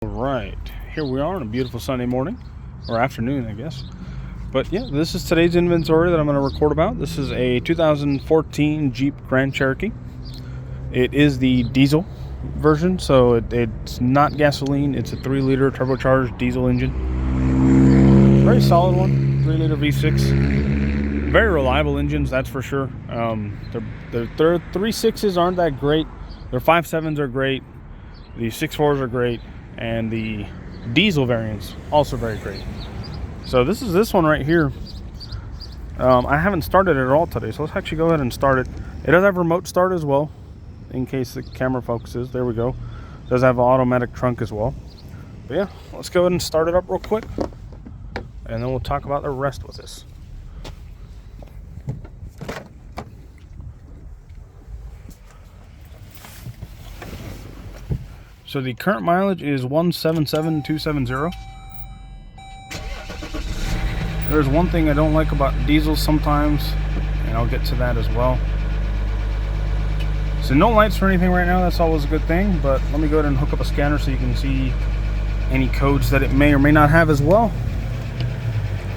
Right, here we are on a beautiful Sunday morning, or afternoon, I guess. But yeah, this is today's inventory that I'm going to record about. This is a 2014 Jeep Grand Cherokee. It is the diesel version, so it's not gasoline. It's a 3-liter turbocharged diesel engine. Very solid one, 3-liter V6. Very reliable engines, that's for sure. Their 3.6s aren't that great. Their 5.7s are great. The 6.4s are great. And the diesel variants also very great. So this is this one right here. I haven't started it at all today, so let's actually go ahead and start it. It does have remote start as well, in case the camera focuses. There we go. It does have an automatic trunk as well. But yeah, let's go ahead and start it up real quick, and then we'll talk about the rest with this. So the current mileage is 177,270. There's one thing I don't like about diesels sometimes, and I'll get to that as well. So no lights or anything right now, that's always a good thing, but let me go ahead and hook up a scanner so you can see any codes that it may or may not have as well.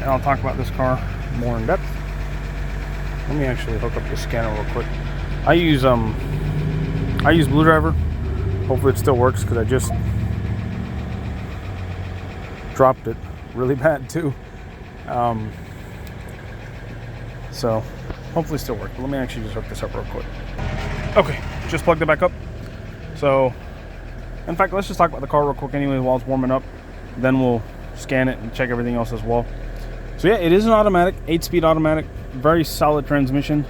And I'll talk about this car more in depth. Let me actually hook up the scanner real quick. I use Blue Driver. Hopefully it still works, because I just dropped it really bad too. So hopefully it still works. But let me actually just hook this up real quick. Okay, just plugged it back up. So in fact, let's just talk about the car real quick anyway while it's warming up. Then we'll scan it and check everything else as well. So yeah, it is an automatic, 8-speed automatic, very solid transmission.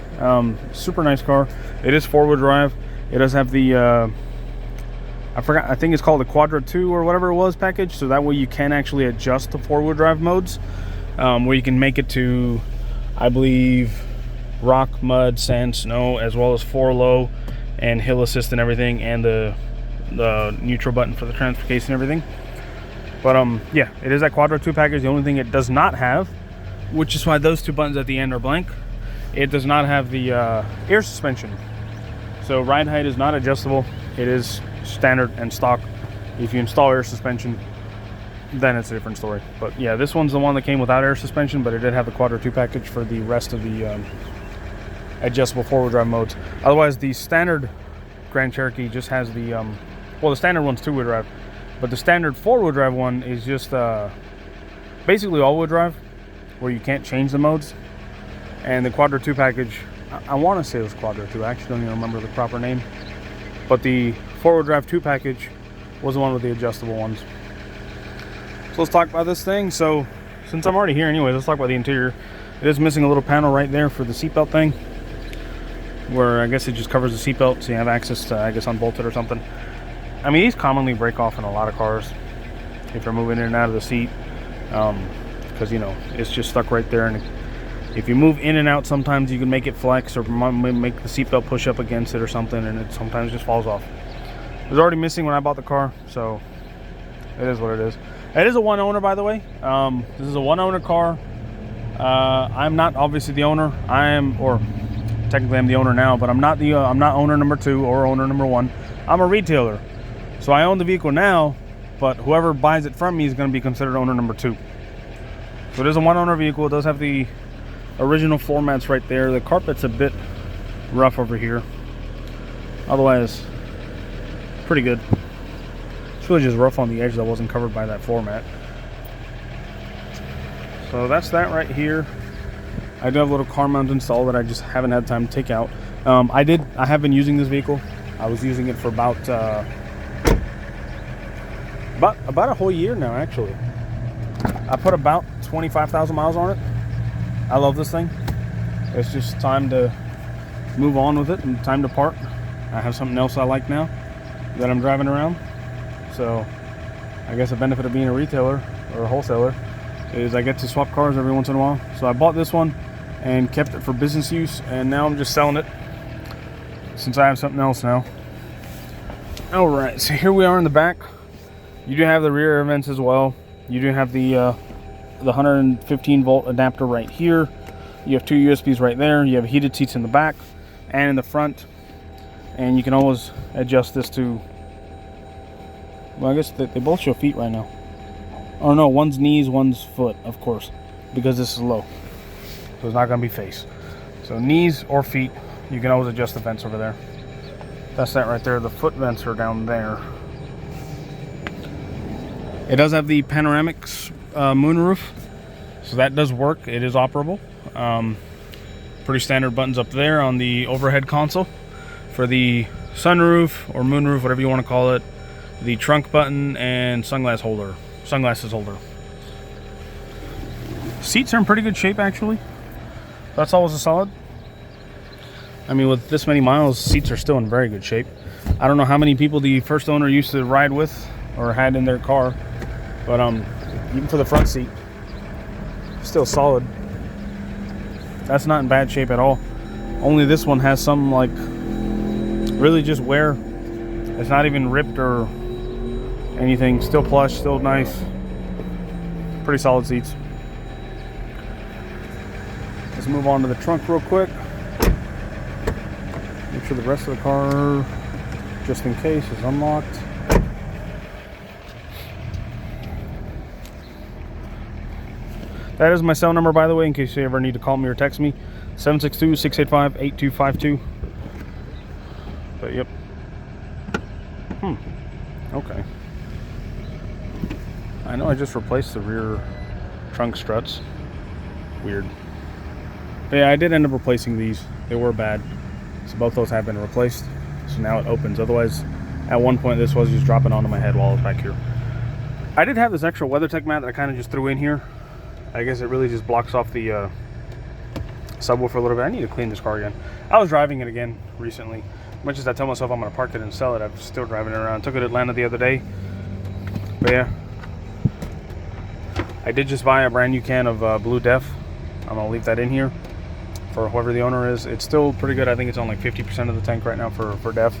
Super nice car. It is 4-wheel drive. It does have the I think it's called the Quadra 2 or whatever it was package, so that way you can actually adjust the 4-wheel drive modes, where you can make it to, I believe, rock, mud, sand, snow, as well as 4-low and hill assist and everything, and the neutral button for the transfer case and everything. But yeah, it is that Quadra 2 package. The only thing it does not have, which is why those two buttons at the end are blank, it does not have the air suspension. So ride height is not adjustable. It is standard and stock. If you install air suspension, then it's a different story. But yeah, this one's the one that came without air suspension, but it did have the Quadra 2 package for the rest of the adjustable 4-wheel drive modes. Otherwise, the standard Grand Cherokee just has the well, the standard one's 2-wheel drive, but the standard 4-wheel drive one is just basically all-wheel drive, where you can't change the modes. And the Quadra 2 package, I want to say it was Quadra 2, I actually don't even remember the proper name, but the 4-wheel drive 2 package was the one with the adjustable ones. So let's talk about this thing. So since I'm already here anyway, let's talk about the interior. It is missing a little panel right there for the seatbelt thing, where I guess it just covers the seatbelt so you have access to, I guess, unbolt it or something. I mean, these commonly break off in a lot of cars if you're moving in and out of the seat, because, you know, it's just stuck right there, and if you move in and out, sometimes you can make it flex or make the seatbelt push up against it or something, and it sometimes just falls off. It was already missing when I bought the car, so it is what it is. It is a one owner, by the way. This is a one owner car. I'm not obviously the owner. Or technically I'm the owner now, but I'm not owner number 2 or owner number 1. I'm a retailer, so I own the vehicle now, but whoever buys it from me is going to be considered owner number 2. So it is a one owner vehicle. It does have the original floor mats right there. The carpet's a bit rough over here. Otherwise, pretty good. It's really just rough on the edge that wasn't covered by that floor mat. So that's that right here. I do have a little car mount installed that I just haven't had time to take out. I have been using this vehicle. I was using it for about a whole year now, actually. I put about 25,000 miles on it. I love this thing. It's just time to move on with it and time to part. I have something else I like now that I'm driving around. So I guess the benefit of being a retailer or a wholesaler is I get to swap cars every once in a while. So I bought this one and kept it for business use, and now I'm just selling it since I have something else now. Alright, so here we are in the back. You do have the rear air vents as well. You do have the 115 volt adapter right here. You have 2 USBs right there. You have heated seats in the back and in the front, and you can always adjust this to Well, I guess they both show feet right now. Oh no, one's knees, one's foot, of course, because this is low. So it's not going to be face. So knees or feet, you can always adjust the vents over there. That's that right there. The foot vents are down there. It does have the panoramic moonroof, so that does work. It is operable. Pretty standard buttons up there on the overhead console. For the sunroof or moonroof, whatever you want to call it, the trunk button and sunglasses holder. Seats are in pretty good shape, actually. That's always a solid. I mean, with this many miles, seats are still in very good shape. I don't know how many people the first owner used to ride with or had in their car, but even for the front seat, still solid. That's not in bad shape at all. Only this one has some, like, really just wear. It's not even ripped or anything. Still plush, still nice. Pretty solid seats. Let's move on to the trunk real quick. Make sure the rest of the car, just in case, is unlocked. That is my cell number, by the way, in case you ever need to call me or text me. 762-685-8252. But yep. Okay. I know I just replaced the rear trunk struts. Weird. But yeah, I did end up replacing these. They were bad. So both those have been replaced. So now it opens. Otherwise, at one point this was just dropping onto my head while I was back here. I did have this extra WeatherTech mat that I kind of just threw in here. I guess it really just blocks off the subwoofer a little bit. I need to clean this car again. I was driving it again recently. As much as I tell myself I'm going to park it and sell it, I'm still driving it around. Took it to Atlanta the other day. But yeah. I did just buy a brand new can of Blue Def. I'm going to leave that in here for whoever the owner is. It's still pretty good. I think it's on like 50% of the tank right now for Def.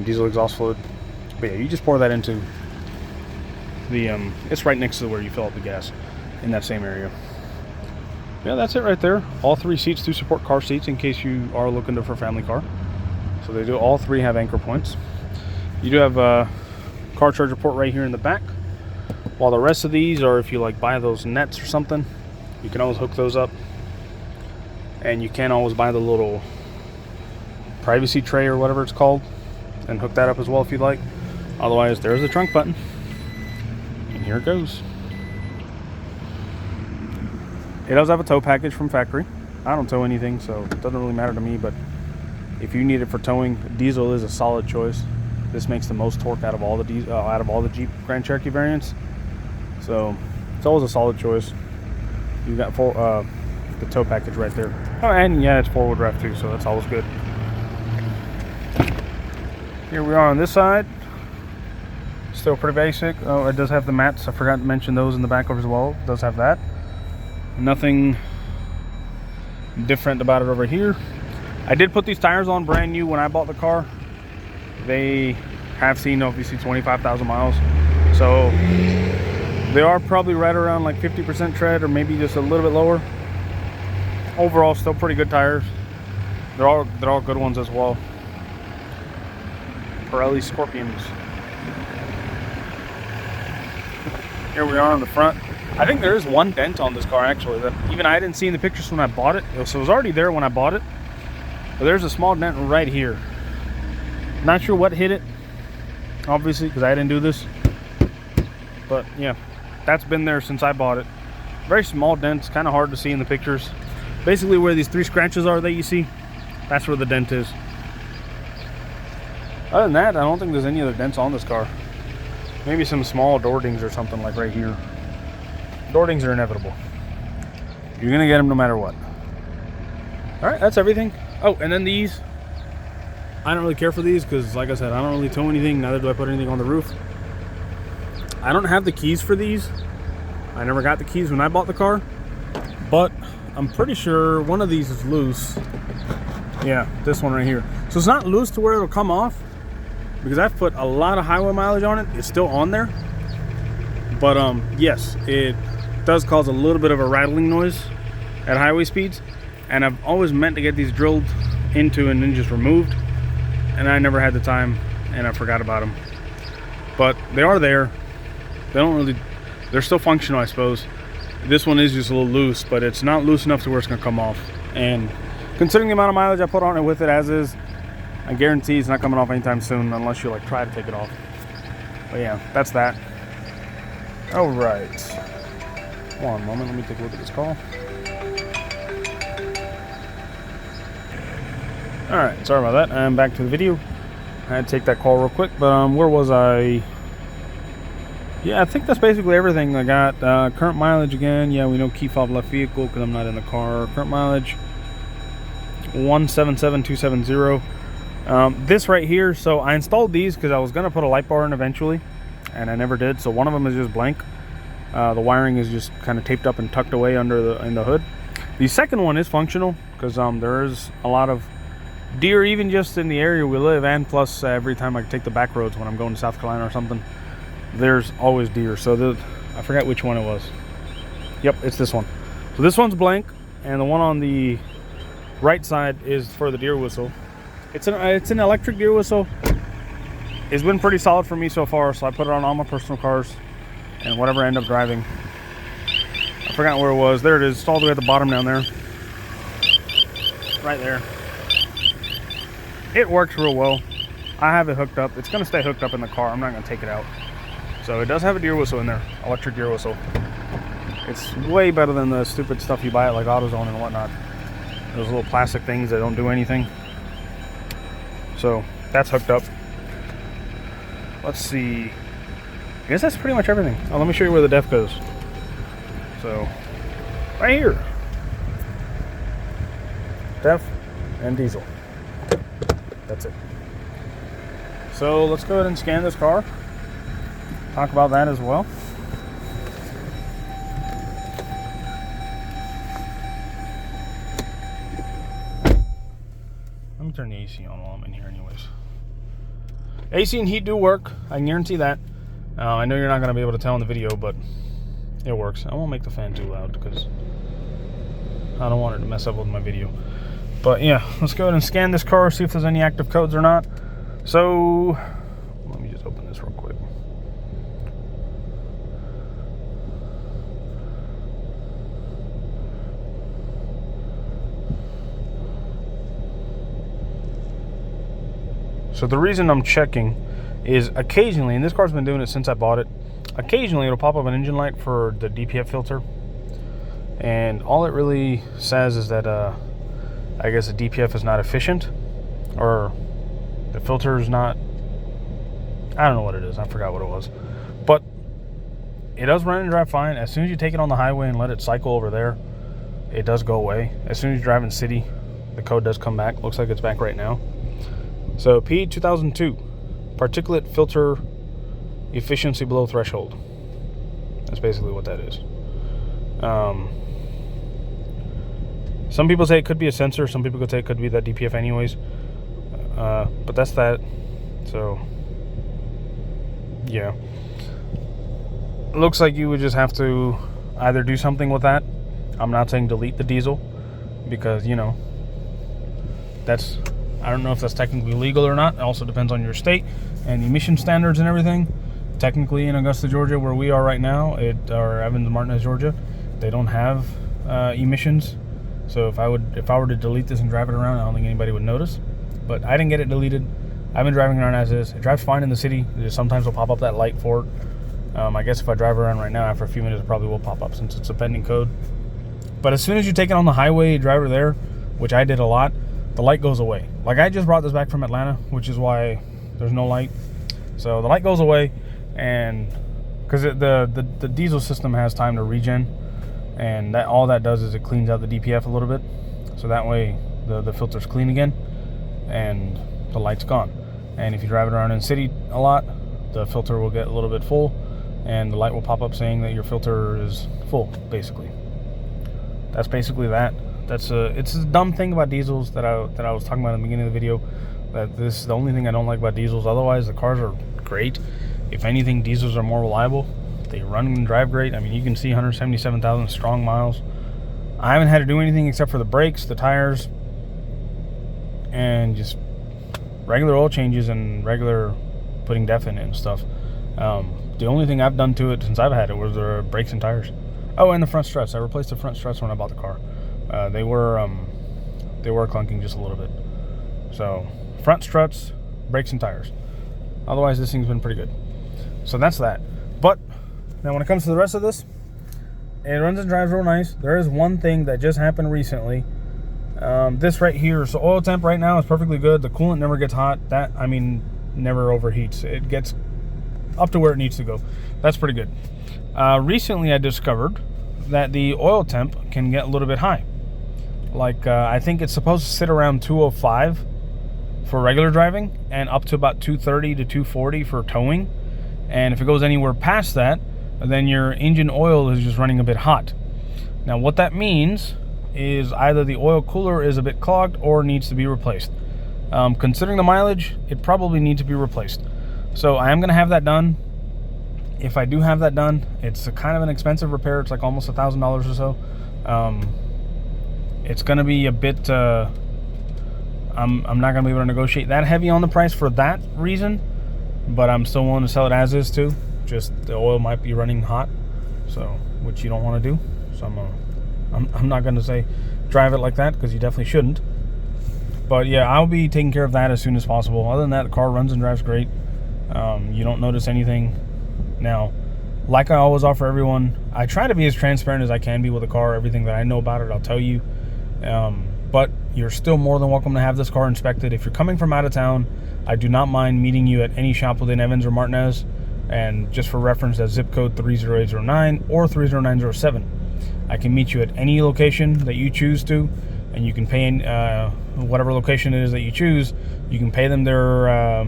Diesel exhaust fluid. But yeah, you just pour that into the, it's right next to where you fill up the gas in that same area. Yeah, that's it right there. All three seats do support car seats in case you are looking for a family car. So they do, all three have anchor points. You do have a car charger port right here in the back. While the rest of these, or if you like buy those nets or something, you can always hook those up. And you can always buy the little privacy tray or whatever it's called and hook that up as well if you'd like. Otherwise, there's the trunk button. And here it goes. It does have a tow package from factory. I don't tow anything, so it doesn't really matter to me, but if you need it for towing, diesel is a solid choice. This makes the most torque out of all the Jeep Grand Cherokee variants. So it's always a solid choice. You got the tow package right there. Oh, and yeah, it's four-wheel drive too, so that's always good. Here we are on this side. Still pretty basic. Oh, it does have the mats. I forgot to mention those in the back as well. It does have that. Nothing different about it over here. I did put these tires on brand new when I bought the car. They have seen obviously 25,000 miles. So they are probably right around like 50% tread or maybe just a little bit lower. Overall, still pretty good tires. They're all good ones as well. Pirelli Scorpions. Here we are on the front. I think there is one dent on this car actually that even I didn't see in the pictures when I bought it. So it was already there when I bought it. But there's a small dent right here. Not sure what hit it, obviously, because I didn't do this. But yeah, that's been there since I bought it. Very small dents, kind of hard to see in the pictures. Basically where these three scratches are that you see, that's where the dent is. Other than that, I don't think there's any other dents on this car. Maybe some small door dings or something like right here. Door dings are inevitable. You're gonna get them no matter what. All right, that's everything. Oh, and then these, I don't really care for these because, like I said, I don't really tow anything, neither do I put anything on the roof. I don't have the keys for these. I never got the keys when I bought the car, but I'm pretty sure one of these is loose. Yeah, this one right here. So it's not loose to where it'll come off, because I've put a lot of highway mileage on it. It's still on there. But yes, it does cause a little bit of a rattling noise at highway speeds. And I've always meant to get these drilled into and then just removed. And I never had the time, and I forgot about them. but they are there. They don't really, they're still functional, I suppose. This one is just a little loose, but it's not loose enough to where it's gonna come off. And considering the amount of mileage I put on it with it as is, I guarantee it's not coming off anytime soon unless you like try to take it off. But yeah, that's that. All right. One moment, let me take a look at this call. All right, sorry about that. I'm back to the video. I had to take that call real quick, but where was I? Yeah, I think that's basically everything I got. Current mileage again. Yeah, we know key fob left vehicle because I'm not in the car. Current mileage 177,270. This right here, so I installed these because I was going to put a light bar in eventually, and I never did. So one of them is just blank. The wiring is just kind of taped up and tucked away under in the hood. The second one is functional because there is a lot of deer, even just in the area we live, and plus every time I take the back roads when I'm going to South Carolina or something, there's always deer. So I forgot which one it was. Yep, it's this one. So this one's blank, and the one on the right side is for the deer whistle. It's an electric deer whistle. It's been pretty solid for me so far, so I put it on all my personal cars and whatever I end up driving. I forgot where it was. There it is. It's all the way at the bottom down there. Right there. It works real well. I have it hooked up. It's going to stay hooked up in the car. I'm not going to take it out. So it does have a deer whistle in there. Electric deer whistle. It's way better than the stupid stuff you buy at like AutoZone and whatnot. Those little plastic things that don't do anything. So that's hooked up. Let's see. I guess that's pretty much everything. Oh, let me show you where the def goes. So right here. Def and diesel. That's it. So let's go ahead and scan this car. Talk about that as well. Let me turn the AC on while I'm in here anyways. AC and heat do work. I can guarantee that. I know you're not going to be able to tell in the video, but it works. I won't make the fan too loud because I don't want it to mess up with my video. But yeah, let's go ahead and scan this car, see if there's any active codes or not. So let me just open this real quick. So the reason I'm checking is occasionally, and this car's been doing it since I bought it, occasionally it'll pop up an engine light for the DPF filter. And all it really says is that I guess the DPF is not efficient, or the filter is not, I don't know what it is, I forgot what it was. But it does run and drive fine. As soon as you take it on the highway and let it cycle over there, it does go away. As soon as you drive in city, the code does come back. Looks like it's back right now. So P2002, particulate filter efficiency below threshold. That's basically what that is. Some people say it could be a sensor. Some people could say it could be that DPF anyways. But that's that. So, yeah. Looks like you would just have to either do something with that. I'm not saying delete the diesel because, you know, that's, I don't know if that's technically legal or not. It also depends on your state and the emission standards and everything. Technically in Augusta, Georgia, where we are right now, or Evans Martinez, Georgia, they don't have emissions. So if I were to delete this and drive it around, I don't think anybody would notice. But I didn't get it deleted. I've been driving around as is. It drives fine in the city. It just sometimes will pop up that light for it. I guess if I drive around right now, after a few minutes, it probably will pop up since it's a pending code. But as soon as you take it on the highway, drive it there, which I did a lot, the light goes away. Like I just brought this back from Atlanta, which is why there's no light. So the light goes away, and because the diesel system has time to regen, and that all that does is it cleans out the DPF a little bit, so that way the filter's clean again, and the light's gone. And if you drive it around in the city a lot, the filter will get a little bit full, and the light will pop up saying that your filter is full. Basically, that's basically that. That's it's a dumb thing about diesels that I was talking about in the beginning of the video. That this is the only thing I don't like about diesels. Otherwise, the cars are great. If anything, diesels are more reliable. They run and drive great. I mean, you can see 177,000 strong miles. I haven't had to do anything except for the brakes, the tires, and just regular oil changes and regular putting def in it and stuff. The only thing I've done to it since I've had it was the brakes and tires. Oh, and the front struts. I replaced the front struts when I bought the car. They were clunking just a little bit. So front struts, brakes and tires. Otherwise, this thing's been pretty good. So that's that. But now when it comes to the rest of this, it runs and drives real nice. There is one thing that just happened recently. This right here, so oil temp right now is perfectly good. The coolant never gets hot. Never overheats. It gets up to where it needs to go. That's pretty good. Recently I discovered that the oil temp can get a little bit high. Like, I think it's supposed to sit around 205 for regular driving and up to about 230 to 240 for towing. And if it goes anywhere past that, then your engine oil is just running a bit hot. Now what that means is either the oil cooler is a bit clogged or needs to be replaced. Considering the mileage, it probably needs to be replaced. So I am going to have that done. If I do have that done, it's a kind of an expensive repair. It's like almost $1,000 or so. It's going to be a bit... I'm not going to be able to negotiate that heavy on the price for that reason, but I'm still willing to sell it as is too. Just the oil might be running hot, so which you don't want to do. So I'm not going to say drive it like that, because you definitely shouldn't. But yeah, I'll be taking care of that as soon as possible. Other than that, the car runs and drives great. You don't notice anything. Now, like I always offer everyone, I try to be as transparent as I can be with the car. Everything that I know about it, I'll tell you. But you're still more than welcome to have this car inspected. If you're coming from out of town, I do not mind meeting you at any shop within Evans or Martinez. And just for reference, that's zip code 30809 or 30907. I can meet you at any location that you choose to, and you can pay in whatever location it is that you choose. You can pay them their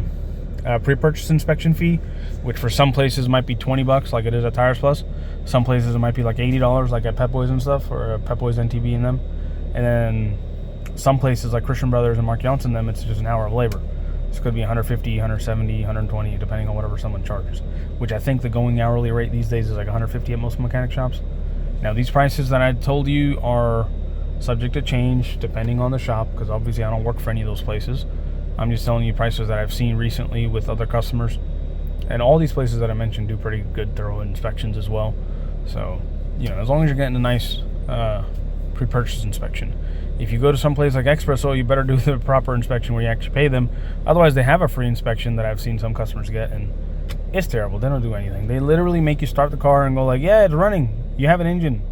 pre-purchase inspection fee, which for some places might be $20, like it is at Tires Plus. Some places it might be like $80, like at Pep Boys and stuff, or Pep Boys NTB and them. And then some places like Christian Brothers and Mark Johnson, them, it's just an hour of labor. It's going to be 150, 170, 120, depending on whatever someone charges, which I think the going hourly rate these days is like 150 at most mechanic shops. Now, these prices that I told you are subject to change depending on the shop, because obviously I don't work for any of those places. I'm just telling you prices that I've seen recently with other customers. And all these places that I mentioned do pretty good thorough inspections as well. So, as long as you're getting a nice pre-purchase inspection. If you go to some place like Express Oil, you better do the proper inspection where you actually pay them. Otherwise, they have a free inspection that I've seen some customers get, and it's terrible. They don't do anything. They literally make you start the car and go like, yeah, it's running. You have an engine.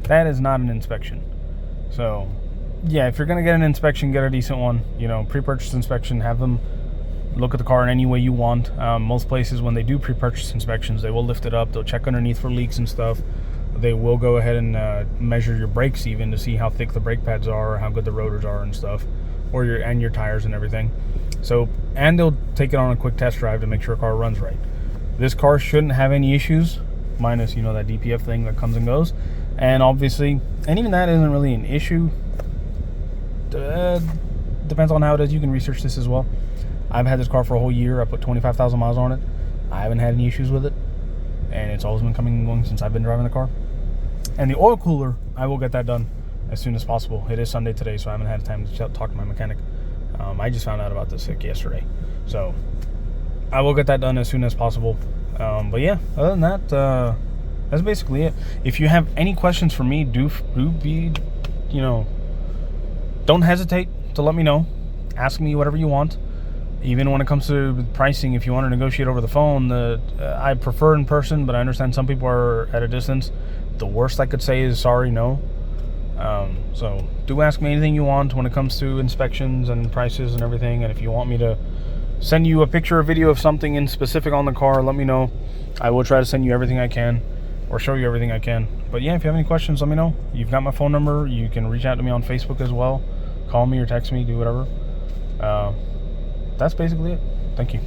That is not an inspection. So, yeah, if you're going to get an inspection, get a decent one. Pre-purchase inspection, have them look at the car in any way you want. Most places, when they do pre-purchase inspections, they will lift it up. They'll check underneath for leaks and stuff. They will go ahead and measure your brakes even to see how thick the brake pads are, how good the rotors are and stuff, or your tires and everything. So, and they'll take it on a quick test drive to make sure a car runs right. This car shouldn't have any issues, minus that DPF thing that comes and goes. And obviously, and even that isn't really an issue. Depends on how it is. You can research this as well. I've had this car for a whole year. I put 25,000 miles on it. I haven't had any issues with it, and it's always been coming and going since I've been driving the car. And the oil cooler, I will get that done as soon as possible. It is Sunday today, so I haven't had time to talk to my mechanic. I just found out about this yesterday, so I will get that done as soon as possible. But yeah, other than that, that's basically it. If you have any questions for me, do be, don't hesitate to let me know. Ask me whatever you want. Even when it comes to pricing, if you want to negotiate over the phone, I prefer in person, but I understand some people are at a distance. The worst I could say is sorry, no. So do ask me anything you want when it comes to inspections and prices and everything. And if you want me to send you a picture or video of something in specific on the car, let me know. I will try to send you everything I can, or show you everything I can. But yeah, if you have any questions, let me know. You've got my phone number. You can reach out to me on Facebook as well. Call me or text me, do whatever. That's basically it. Thank you.